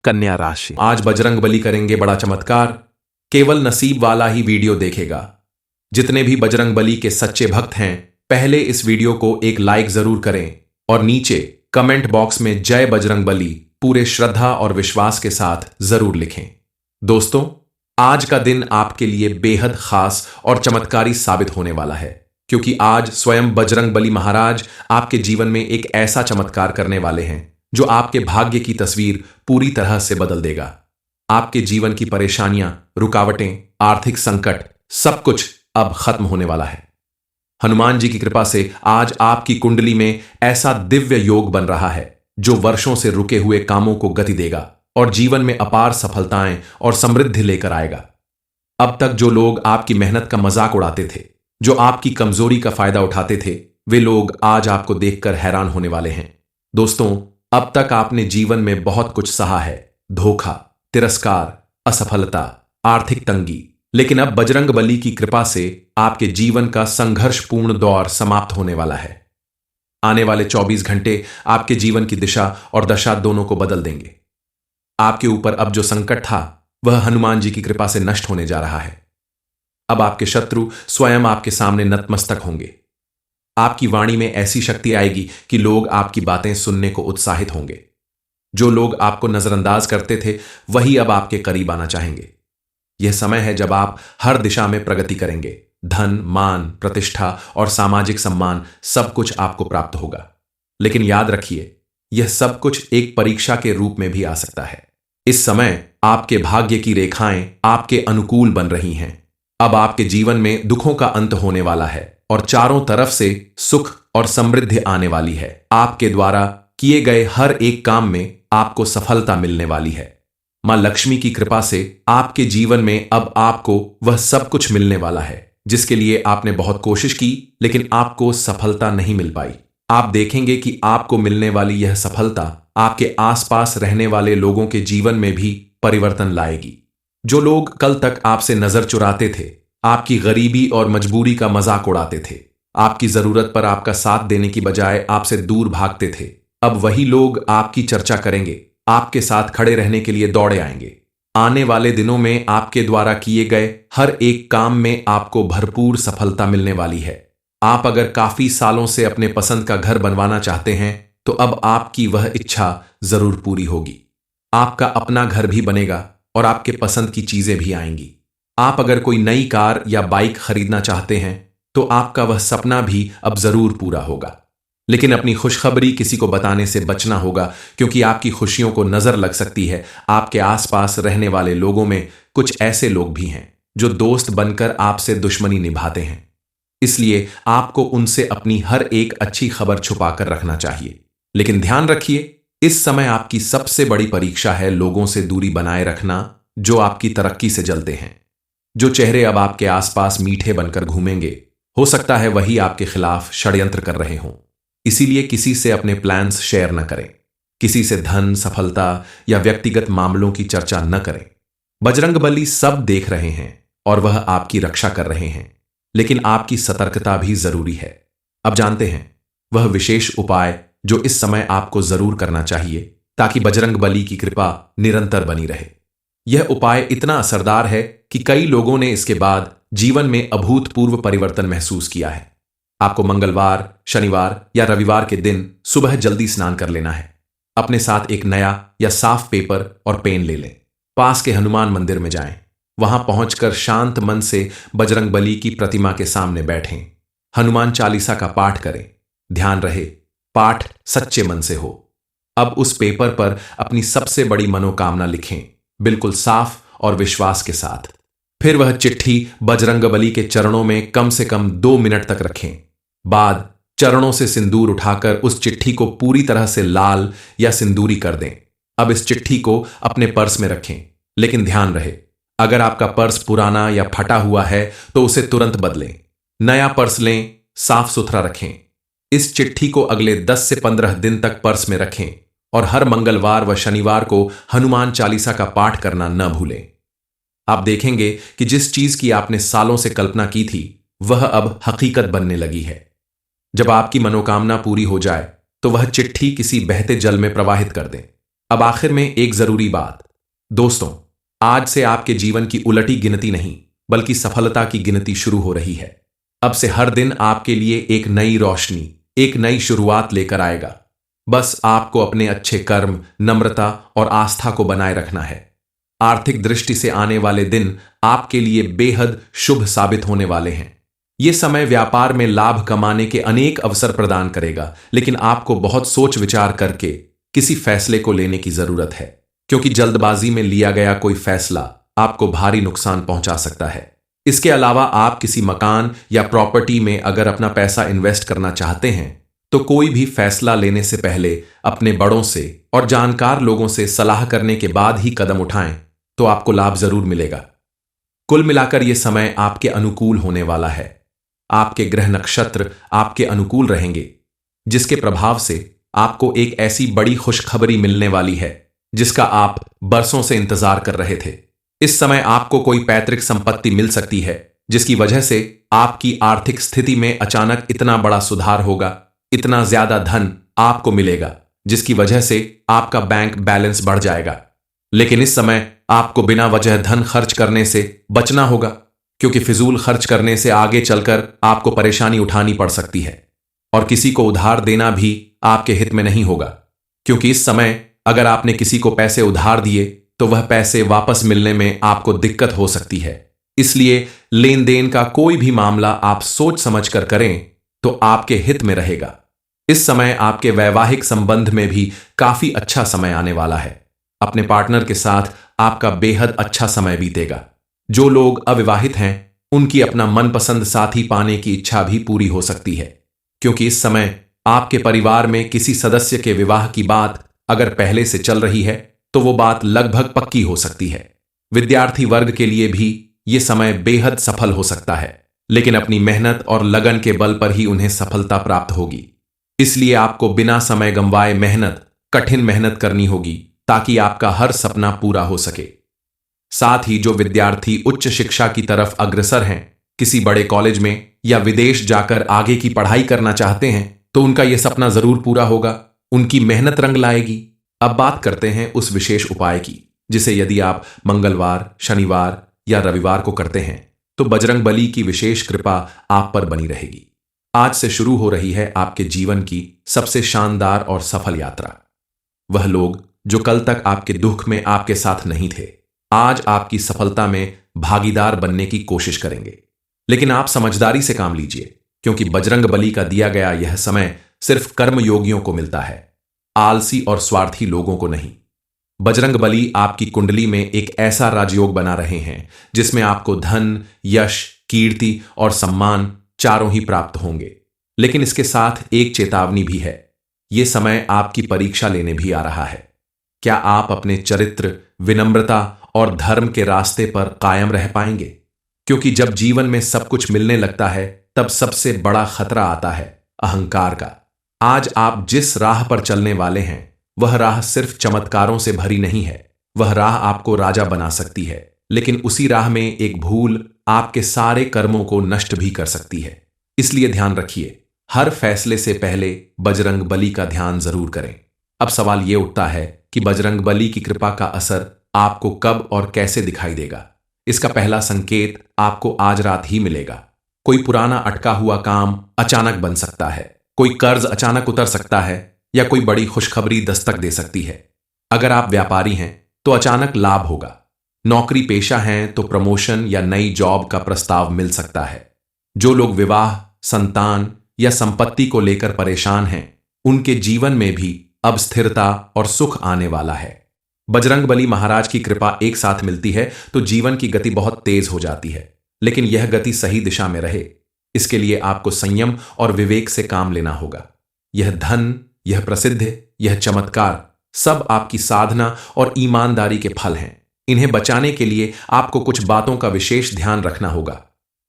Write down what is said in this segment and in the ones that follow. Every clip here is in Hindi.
कन्या राशि। आज बजरंगबली करेंगे बड़ा चमत्कार। केवल नसीब वाला ही वीडियो देखेगा। जितने भी बजरंगबली के सच्चे भक्त हैं, पहले इस वीडियो को एक लाइक जरूर करें और नीचे कमेंट बॉक्स में जय बजरंगबली पूरे श्रद्धा और विश्वास के साथ जरूर लिखें। दोस्तों, आज का दिन आपके लिए बेहद खास और चमत्कारी साबित होने वाला है, क्योंकि आज स्वयं बजरंगबली महाराज आपके जीवन में एक ऐसा चमत्कार करने वाले हैं जो आपके भाग्य की तस्वीर पूरी तरह से बदल देगा। आपके जीवन की परेशानियां, रुकावटें, आर्थिक संकट, सब कुछ अब खत्म होने वाला है। हनुमान जी की कृपा से आज आपकी कुंडली में ऐसा दिव्य योग बन रहा है जो वर्षों से रुके हुए कामों को गति देगा और जीवन में अपार सफलताएं और समृद्धि लेकर आएगा। अब तक जो लोग आपकी मेहनत का मजाक उड़ाते थे, जो आपकी कमजोरी का फायदा उठाते थे, वे लोग आज आपको देखकर हैरान होने वाले हैं। दोस्तों, अब तक आपने जीवन में बहुत कुछ सहा है, धोखा, तिरस्कार, असफलता, आर्थिक तंगी, लेकिन अब बजरंगबली की कृपा से आपके जीवन का संघर्षपूर्ण दौर समाप्त होने वाला है। आने वाले 24 घंटे आपके जीवन की दिशा और दशा दोनों को बदल देंगे। आपके ऊपर अब जो संकट था, वह हनुमान जी की कृपा से नष्ट होने जा रहा है। अब आपके शत्रु स्वयं आपके सामने नतमस्तक होंगे। आपकी वाणी में ऐसी शक्ति आएगी कि लोग आपकी बातें सुनने को उत्साहित होंगे। जो लोग आपको नजरअंदाज करते थे, वही अब आपके करीब आना चाहेंगे। यह समय है जब आप हर दिशा में प्रगति करेंगे। धन, मान, प्रतिष्ठा और सामाजिक सम्मान सब कुछ आपको प्राप्त होगा। लेकिन याद रखिए, यह सब कुछ एक परीक्षा के रूप में भी आ सकता है। इस समय आपके भाग्य की रेखाएं आपके अनुकूल बन रही हैं। अब आपके जीवन में दुखों का अंत होने वाला है और चारों तरफ से सुख और समृद्धि आने वाली है। आपके द्वारा किए गए हर एक काम में आपको सफलता मिलने वाली है। मां लक्ष्मी की कृपा से आपके जीवन में अब आपको वह सब कुछ मिलने वाला है जिसके लिए आपने बहुत कोशिश की, लेकिन आपको सफलता नहीं मिल पाई। आप देखेंगे कि आपको मिलने वाली यह सफलता आपके आसपास रहने वाले लोगों के जीवन में भी परिवर्तन लाएगी। जो लोग कल तक आपसे नजर चुराते थे, आपकी गरीबी और मजबूरी का मजाक उड़ाते थे, आपकी जरूरत पर आपका साथ देने की बजाय आपसे दूर भागते थे, अब वही लोग आपकी चर्चा करेंगे, आपके साथ खड़े रहने के लिए दौड़े आएंगे। आने वाले दिनों में आपके द्वारा किए गए हर एक काम में आपको भरपूर सफलता मिलने वाली है। आप अगर काफी सालों से अपने पसंद का घर बनवाना चाहते हैं, तो अब आपकी वह इच्छा जरूर पूरी होगी। आपका अपना घर भी बनेगा और आपके पसंद की चीजें भी आएंगी। आप अगर कोई नई कार या बाइक खरीदना चाहते हैं, तो आपका वह सपना भी अब जरूर पूरा होगा। लेकिन अपनी खुशखबरी किसी को बताने से बचना होगा, क्योंकि आपकी खुशियों को नजर लग सकती है। आपके आसपास रहने वाले लोगों में कुछ ऐसे लोग भी हैं जो दोस्त बनकर आपसे दुश्मनी निभाते हैं। इसलिए आपको उनसे अपनी हर एक अच्छी खबर छुपा कर रखना चाहिए। लेकिन ध्यान रखिए, इस समय आपकी सबसे बड़ी परीक्षा है लोगों से दूरी बनाए रखना जो आपकी तरक्की से जलते हैं। जो चेहरे अब आपके आसपास मीठे बनकर घूमेंगे, हो सकता है वही आपके खिलाफ षड्यंत्र कर रहे हों। इसीलिए किसी से अपने प्लान्स शेयर न करें। किसी से धन, सफलता या व्यक्तिगत मामलों की चर्चा न करें। बजरंगबली सब देख रहे हैं और वह आपकी रक्षा कर रहे हैं, लेकिन आपकी सतर्कता भी जरूरी है। अब जानते हैं वह विशेष उपाय जो इस समय आपको जरूर करना चाहिए, ताकि बजरंगबली की कृपा निरंतर बनी रहे। यह उपाय इतना असरदार है कि कई लोगों ने इसके बाद जीवन में अभूतपूर्व परिवर्तन महसूस किया है। आपको मंगलवार, शनिवार या रविवार के दिन सुबह जल्दी स्नान कर लेना है। अपने साथ एक नया या साफ पेपर और पेन ले लें। पास के हनुमान मंदिर में जाएं। वहां पहुंचकर शांत मन से बजरंगबली की प्रतिमा के सामने बैठें। हनुमान चालीसा का पाठ करें। ध्यान रहे, पाठ सच्चे मन से हो। अब उस पेपर पर अपनी सबसे बड़ी मनोकामना लिखें, बिल्कुल साफ और विश्वास के साथ। फिर वह चिट्ठी बजरंगबली के चरणों में कम से कम 2 मिनट तक रखें। बाद चरणों से सिंदूर उठाकर उस चिट्ठी को पूरी तरह से लाल या सिंदूरी कर दें। अब इस चिट्ठी को अपने पर्स में रखें, लेकिन ध्यान रहे, अगर आपका पर्स पुराना या फटा हुआ है तो उसे तुरंत बदलें। नया पर्स लें, साफ सुथरा रखें। इस चिट्ठी को अगले 10 से 15 दिन तक पर्स में रखें और हर मंगलवार व शनिवार को हनुमान चालीसा का पाठ करना न भूलें। आप देखेंगे कि जिस चीज की आपने सालों से कल्पना की थी, वह अब हकीकत बनने लगी है। जब आपकी मनोकामना पूरी हो जाए, तो वह चिट्ठी किसी बहते जल में प्रवाहित कर दें। अब आखिर में एक जरूरी बात, दोस्तों, आज से आपके जीवन की उलटी गिनती नहीं बल्कि सफलता की गिनती शुरू हो रही है। अब से हर दिन आपके लिए एक नई रोशनी, एक नई शुरुआत लेकर आएगा। बस आपको अपने अच्छे कर्म, नम्रता और आस्था को बनाए रखना है। आर्थिक दृष्टि से आने वाले दिन आपके लिए बेहद शुभ साबित होने वाले हैं। ये समय व्यापार में लाभ कमाने के अनेक अवसर प्रदान करेगा, लेकिन आपको बहुत सोच विचार करके किसी फैसले को लेने की जरूरत है, क्योंकि जल्दबाजी में लिया गया कोई फैसला आपको भारी नुकसान पहुंचा सकता है। इसके अलावा आप किसी मकान या प्रॉपर्टी में अगर अपना पैसा इन्वेस्ट करना चाहते हैं तो कोई भी फैसला लेने से पहले अपने बड़ों से और जानकार लोगों से सलाह करने के बाद ही कदम उठाएं, तो आपको लाभ जरूर मिलेगा। कुल मिलाकर यह समय आपके अनुकूल होने वाला है। आपके ग्रह नक्षत्र आपके अनुकूल रहेंगे, जिसके प्रभाव से आपको एक ऐसी बड़ी खुशखबरी मिलने वाली है जिसका आप बरसों से इंतजार कर रहे थे। इस समय आपको कोई पैतृक संपत्ति मिल सकती है, जिसकी वजह से आपकी आर्थिक स्थिति में अचानक इतना बड़ा सुधार होगा, इतना ज्यादा धन आपको मिलेगा जिसकी वजह से आपका बैंक बैलेंस बढ़ जाएगा। लेकिन इस समय आपको बिना वजह धन खर्च करने से बचना होगा, क्योंकि फिजूल खर्च करने से आगे चलकर आपको परेशानी उठानी पड़ सकती है। और किसी को उधार देना भी आपके हित में नहीं होगा, क्योंकि इस समय अगर आपने किसी को पैसे उधार दिए तो वह पैसे वापस मिलने में आपको दिक्कत हो सकती है। इसलिए लेन देन का कोई भी मामला आप सोच समझ कर करें तो आपके हित में रहेगा। इस समय आपके वैवाहिक संबंध में भी काफी अच्छा समय आने वाला है। अपने पार्टनर के साथ आपका बेहद अच्छा समय बीतेगा। जो लोग अविवाहित हैं उनकी अपना मनपसंद साथी पाने की इच्छा भी पूरी हो सकती है, क्योंकि इस समय आपके परिवार में किसी सदस्य के विवाह की बात अगर पहले से चल रही है तो वो बात लगभग पक्की हो सकती है। विद्यार्थी वर्ग के लिए भी ये समय बेहद सफल हो सकता है, लेकिन अपनी मेहनत और लगन के बल पर ही उन्हें सफलता प्राप्त होगी। इसलिए आपको बिना समय गंवाए कठिन मेहनत करनी होगी ताकि आपका हर सपना पूरा हो सके। साथ ही जो विद्यार्थी उच्च शिक्षा की तरफ अग्रसर हैं, किसी बड़े कॉलेज में या विदेश जाकर आगे की पढ़ाई करना चाहते हैं, तो उनका यह सपना जरूर पूरा होगा। उनकी मेहनत रंग लाएगी। अब बात करते हैं उस विशेष उपाय की, जिसे यदि आप मंगलवार, शनिवार या रविवार को करते हैं तो बजरंग बली की विशेष कृपा आप पर बनी रहेगी। आज से शुरू हो रही है आपके जीवन की सबसे शानदार और सफल यात्रा। वह लोग जो कल तक आपके दुख में आपके साथ नहीं थे, आज आपकी सफलता में भागीदार बनने की कोशिश करेंगे। लेकिन आप समझदारी से काम लीजिए, क्योंकि बजरंग बली का दिया गया यह समय सिर्फ कर्मयोगियों को मिलता है, आलसी और स्वार्थी लोगों को नहीं। बजरंग बली आपकी कुंडली में एक ऐसा राजयोग बना रहे हैं जिसमें आपको धन, यश, कीर्ति और सम्मान चारों ही प्राप्त होंगे। लेकिन इसके साथ एक चेतावनी भी है। यह समय आपकी परीक्षा लेने भी आ रहा है। क्या आप अपने चरित्र, विनम्रता और धर्म के रास्ते पर कायम रह पाएंगे? क्योंकि जब जीवन में सब कुछ मिलने लगता है तब सबसे बड़ा खतरा आता है अहंकार का। आज आप जिस राह पर चलने वाले हैं वह राह सिर्फ चमत्कारों से भरी नहीं है। वह राह आपको राजा बना सकती है, लेकिन उसी राह में एक भूल आपके सारे कर्मों को नष्ट भी कर सकती है। इसलिए ध्यान रखिए, हर फैसले से पहले बजरंग बली का ध्यान जरूर करें। अब सवाल यह उठता है कि बजरंग बली की कृपा का असर आपको कब और कैसे दिखाई देगा। इसका पहला संकेत आपको आज रात ही मिलेगा। कोई पुराना अटका हुआ काम अचानक बन सकता है, कोई कर्ज अचानक उतर सकता है, या कोई बड़ी खुशखबरी दस्तक दे सकती है। अगर आप व्यापारी हैं तो अचानक लाभ होगा। नौकरी पेशा हैं तो प्रमोशन या नई जॉब का प्रस्ताव मिल सकता है। जो लोग विवाह, संतान या संपत्ति को लेकर परेशान हैं, उनके जीवन में भी अब स्थिरता और सुख आने वाला है। बजरंग बली महाराज की कृपा एक साथ मिलती है तो जीवन की गति बहुत तेज हो जाती है, लेकिन यह गति सही दिशा में रहे, इसके लिए आपको संयम और विवेक से काम लेना होगा। यह धन, यह प्रसिद्ध, यह चमत्कार सब आपकी साधना और ईमानदारी के फल हैं। इन्हें बचाने के लिए आपको कुछ बातों का विशेष ध्यान रखना होगा।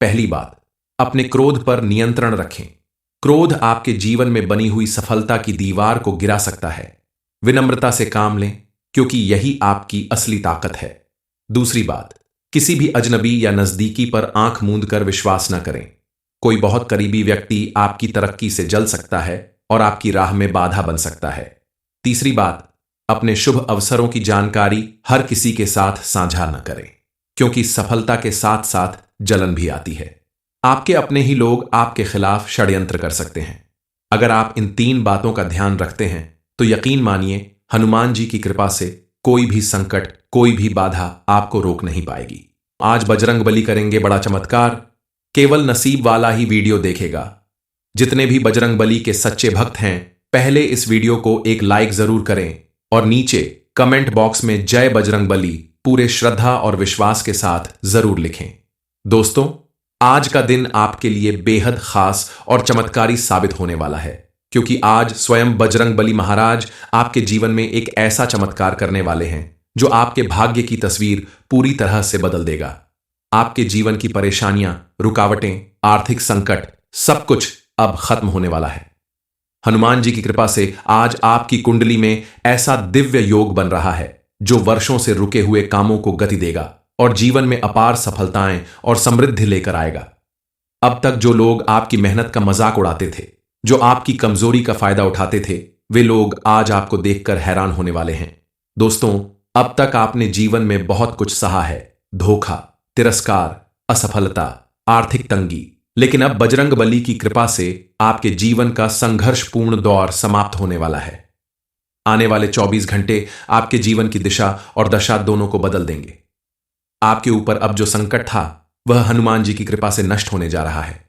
पहली बात, अपने क्रोध पर नियंत्रण रखें। क्रोध आपके जीवन में बनी हुई सफलता की दीवार को गिरा सकता है। विनम्रता से काम लें, क्योंकि यही आपकी असली ताकत है। दूसरी बात, किसी भी अजनबी या नजदीकी पर आंख मूंद कर विश्वास न करें। कोई बहुत करीबी व्यक्ति आपकी तरक्की से जल सकता है और आपकी राह में बाधा बन सकता है। तीसरी बात, अपने शुभ अवसरों की जानकारी हर किसी के साथ साझा न करें, क्योंकि सफलता के साथ साथ जलन भी आती है। आपके अपने ही लोग आपके खिलाफ षड्यंत्र कर सकते हैं। अगर आप इन 3 बातों का ध्यान रखते हैं तो यकीन मानिए, हनुमान जी की कृपा से कोई भी संकट, कोई भी बाधा आपको रोक नहीं पाएगी। आज बजरंगबली करेंगे बड़ा चमत्कार, केवल नसीब वाला ही वीडियो देखेगा। जितने भी बजरंगबली के सच्चे भक्त हैं, पहले इस वीडियो को एक लाइक जरूर करें और नीचे कमेंट बॉक्स में जय बजरंगबली पूरे श्रद्धा और विश्वास के साथ जरूर लिखें। दोस्तों, आज का दिन आपके लिए बेहद खास और चमत्कारी साबित होने वाला है, क्योंकि आज स्वयं बजरंगबली महाराज आपके जीवन में एक ऐसा चमत्कार करने वाले हैं जो आपके भाग्य की तस्वीर पूरी तरह से बदल देगा। आपके जीवन की परेशानियां, रुकावटें, आर्थिक संकट, सब कुछ अब खत्म होने वाला है। हनुमान जी की कृपा से आज आपकी कुंडली में ऐसा दिव्य योग बन रहा है जो वर्षों से रुके हुए कामों को गति देगा और जीवन में अपार सफलताएं और समृद्धि लेकर आएगा। अब तक जो लोग आपकी मेहनत का मजाक उड़ाते थे, जो आपकी कमजोरी का फायदा उठाते थे, वे लोग आज आपको देखकर हैरान होने वाले हैं। दोस्तों, अब तक आपने जीवन में बहुत कुछ सहा है, धोखा, तिरस्कार, असफलता, आर्थिक तंगी, लेकिन अब बजरंगबली की कृपा से आपके जीवन का संघर्षपूर्ण दौर समाप्त होने वाला है। आने वाले 24 घंटे आपके जीवन की दिशा और दशा दोनों को बदल देंगे। आपके ऊपर अब जो संकट था वह हनुमान जी की कृपा से नष्ट होने जा रहा है।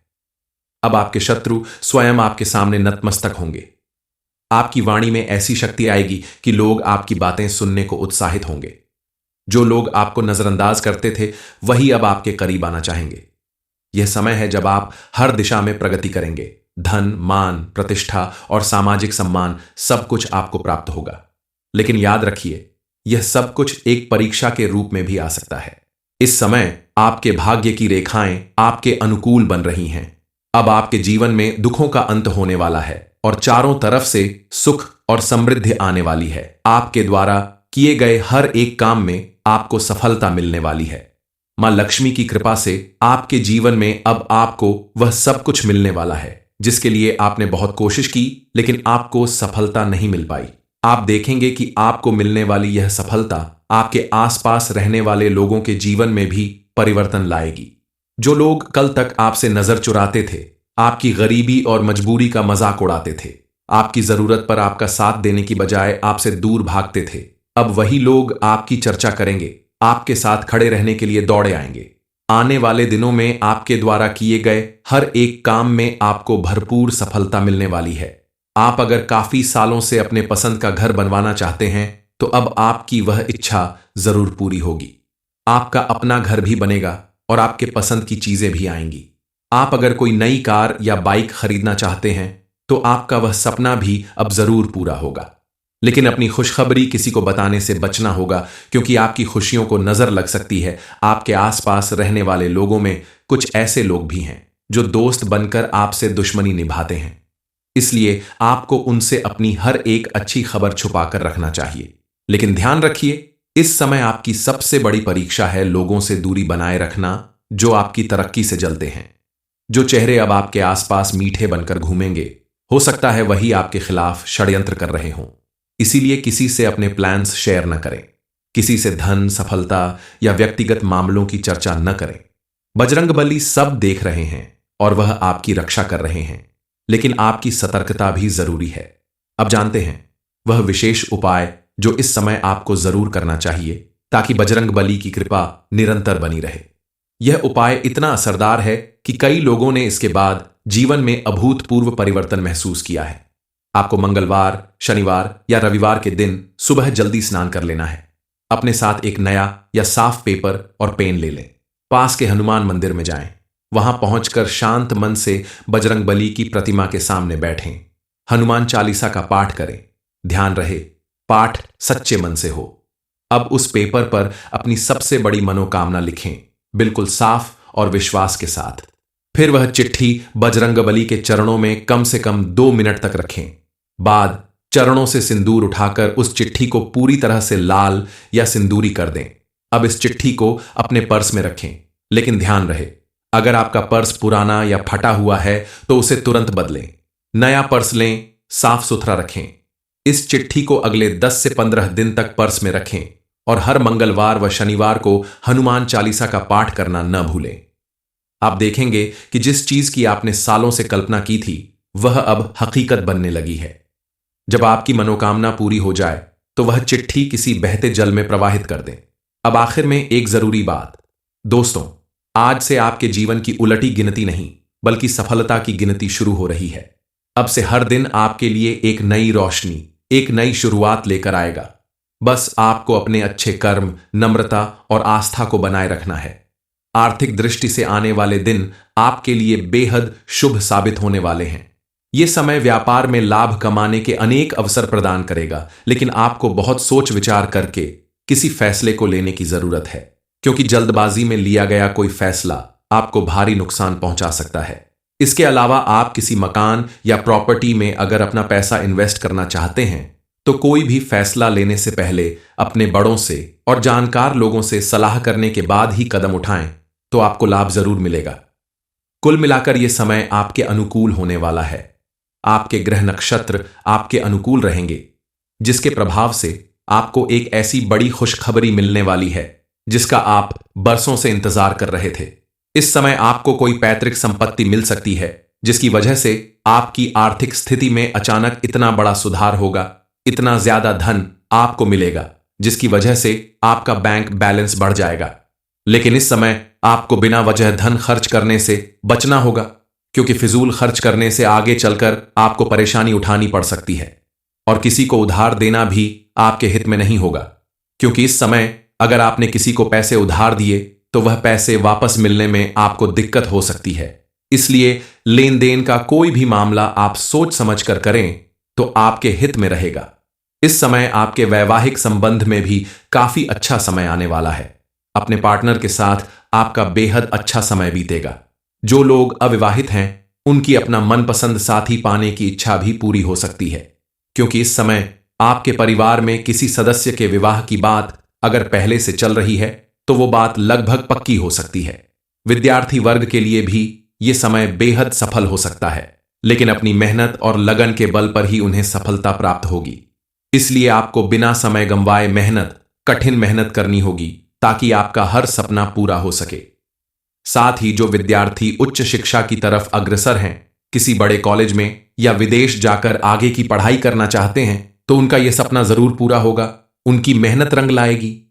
अब आपके शत्रु स्वयं आपके सामने नतमस्तक होंगे। आपकी वाणी में ऐसी शक्ति आएगी कि लोग आपकी बातें सुनने को उत्साहित होंगे। जो लोग आपको नजरअंदाज करते थे वही अब आपके करीब आना चाहेंगे। यह समय है जब आप हर दिशा में प्रगति करेंगे। धन, मान, प्रतिष्ठा और सामाजिक सम्मान सब कुछ आपको प्राप्त होगा। लेकिन याद रखिए, यह सब कुछ एक परीक्षा के रूप में भी आ सकता है। इस समय आपके भाग्य की रेखाएं आपके अनुकूल बन रही हैं। अब आपके जीवन में दुखों का अंत होने वाला है और चारों तरफ से सुख और समृद्धि आने वाली है। आपके द्वारा किए गए हर एक काम में आपको सफलता मिलने वाली है। मां लक्ष्मी की कृपा से आपके जीवन में अब आपको वह सब कुछ मिलने वाला है जिसके लिए आपने बहुत कोशिश की, लेकिन आपको सफलता नहीं मिल पाई। आप देखेंगे कि आपको मिलने वाली यह सफलता आपके आसपास रहने वाले लोगों के जीवन में भी परिवर्तन लाएगी। जो लोग कल तक आपसे नजर चुराते थे, आपकी गरीबी और मजबूरी का मजाक उड़ाते थे, आपकी जरूरत पर आपका साथ देने की बजाय आपसे दूर भागते थे, अब वही लोग आपकी चर्चा करेंगे, आपके साथ खड़े रहने के लिए दौड़े आएंगे। आने वाले दिनों में आपके द्वारा किए गए हर एक काम में आपको भरपूर सफलता मिलने वाली है। आप अगर काफी सालों से अपने पसंद का घर बनवाना चाहते हैं तो अब आपकी वह इच्छा जरूर पूरी होगी। आपका अपना घर भी बनेगा और आपके पसंद की चीजें भी आएंगी। आप अगर कोई नई कार या बाइक खरीदना चाहते हैं तो आपका वह सपना भी अब जरूर पूरा होगा। लेकिन अपनी खुशखबरी किसी को बताने से बचना होगा, क्योंकि आपकी खुशियों को नजर लग सकती है। आपके आसपास रहने वाले लोगों में कुछ ऐसे लोग भी हैं जो दोस्त बनकर आपसे दुश्मनी निभाते हैं। इसलिए आपको उनसे अपनी हर एक अच्छी खबर छुपाकर रखना चाहिए। लेकिन ध्यान रखिए, इस समय आपकी सबसे बड़ी परीक्षा है लोगों से दूरी बनाए रखना जो आपकी तरक्की से जलते हैं। जो चेहरे अब आपके आसपास मीठे बनकर घूमेंगे, हो सकता है वही आपके खिलाफ षड्यंत्र कर रहे हों। इसीलिए किसी से अपने प्लान्स शेयर न करें। किसी से धन, सफलता या व्यक्तिगत मामलों की चर्चा न करें। बजरंगबली सब देख रहे हैं और वह आपकी रक्षा कर रहे हैं, लेकिन आपकी सतर्कता भी जरूरी है। अब जानते हैं वह विशेष उपाय जो इस समय आपको जरूर करना चाहिए ताकि बजरंगबली की कृपा निरंतर बनी रहे। यह उपाय इतना असरदार है कि कई लोगों ने इसके बाद जीवन में अभूतपूर्व परिवर्तन महसूस किया है। आपको मंगलवार, शनिवार या रविवार के दिन सुबह जल्दी स्नान कर लेना है। अपने साथ एक नया या साफ पेपर और पेन ले लें। पास के हनुमान मंदिर में जाएं। वहां पहुंचकर शांत मन से बजरंगबली की प्रतिमा के सामने बैठें। हनुमान चालीसा का पाठ करें। ध्यान रहे, पाठ सच्चे मन से हो। अब उस पेपर पर अपनी सबसे बड़ी मनोकामना लिखें, बिल्कुल साफ और विश्वास के साथ। फिर वह चिट्ठी बजरंगबली के चरणों में कम से कम 2 मिनट तक रखें। बाद चरणों से सिंदूर उठाकर उस चिट्ठी को पूरी तरह से लाल या सिंदूरी कर दें। अब इस चिट्ठी को अपने पर्स में रखें, लेकिन ध्यान रहे, अगर आपका पर्स पुराना या फटा हुआ है तो उसे तुरंत बदलें। नया पर्स लें, साफ सुथरा रखें। इस चिट्ठी को अगले 10 से 15 दिन तक पर्स में रखें और हर मंगलवार व शनिवार को हनुमान चालीसा का पाठ करना न भूलें। आप देखेंगे कि जिस चीज की आपने सालों से कल्पना की थी वह अब हकीकत बनने लगी है। जब आपकी मनोकामना पूरी हो जाए तो वह चिट्ठी किसी बहते जल में प्रवाहित कर दें। अब आखिर में एक जरूरी बात दोस्तों, आज से आपके जीवन की उलटी गिनती नहीं बल्कि सफलता की गिनती शुरू हो रही है। अब से हर दिन आपके लिए एक नई रोशनी, एक नई शुरुआत लेकर आएगा। बस आपको अपने अच्छे कर्म, नम्रता और आस्था को बनाए रखना है। आर्थिक दृष्टि से आने वाले दिन आपके लिए बेहद शुभ साबित होने वाले हैं। यह समय व्यापार में लाभ कमाने के अनेक अवसर प्रदान करेगा, लेकिन आपको बहुत सोच विचार करके किसी फैसले को लेने की जरूरत है, क्योंकि जल्दबाजी में लिया गया कोई फैसला आपको भारी नुकसान पहुंचा सकता है। इसके अलावा आप किसी मकान या प्रॉपर्टी में अगर अपना पैसा इन्वेस्ट करना चाहते हैं तो कोई भी फैसला लेने से पहले अपने बड़ों से और जानकार लोगों से सलाह करने के बाद ही कदम उठाएं, तो आपको लाभ जरूर मिलेगा। कुल मिलाकर यह समय आपके अनुकूल होने वाला है। आपके ग्रह नक्षत्र आपके अनुकूल रहेंगे, जिसके प्रभाव से आपको एक ऐसी बड़ी खुशखबरी मिलने वाली है जिसका आप बरसों से इंतजार कर रहे थे। इस समय आपको कोई पैतृक संपत्ति मिल सकती है, जिसकी वजह से आपकी आर्थिक स्थिति में अचानक इतना बड़ा सुधार होगा, इतना ज्यादा धन आपको मिलेगा जिसकी वजह से आपका बैंक बैलेंस बढ़ जाएगा। लेकिन इस समय आपको बिना वजह धन खर्च करने से बचना होगा, क्योंकि फिजूल खर्च करने से आगे चलकर आपको परेशानी उठानी पड़ सकती है। और किसी को उधार देना भी आपके हित में नहीं होगा, क्योंकि इस समय अगर आपने किसी को पैसे उधार दिए तो वह पैसे वापस मिलने में आपको दिक्कत हो सकती है। इसलिए लेन देन का कोई भी मामला आप सोच समझ कर करें तो आपके हित में रहेगा। इस समय आपके वैवाहिक संबंध में भी काफी अच्छा समय आने वाला है। अपने पार्टनर के साथ आपका बेहद अच्छा समय बीतेगा। जो लोग अविवाहित हैं उनकी अपना मनपसंद साथी पाने की इच्छा भी पूरी हो सकती है, क्योंकि इस समय आपके परिवार में किसी सदस्य के विवाह की बात अगर पहले से चल रही है तो वो बात लगभग पक्की हो सकती है। विद्यार्थी वर्ग के लिए भी ये समय बेहद सफल हो सकता है, लेकिन अपनी मेहनत और लगन के बल पर ही उन्हें सफलता प्राप्त होगी। इसलिए आपको बिना समय गंवाए कठिन मेहनत करनी होगी ताकि आपका हर सपना पूरा हो सके। साथ ही जो विद्यार्थी उच्च शिक्षा की तरफ अग्रसर हैं, किसी बड़े कॉलेज में या विदेश जाकर आगे की पढ़ाई करना चाहते हैं, तो उनका यह सपना जरूर पूरा होगा। उनकी मेहनत रंग लाएगी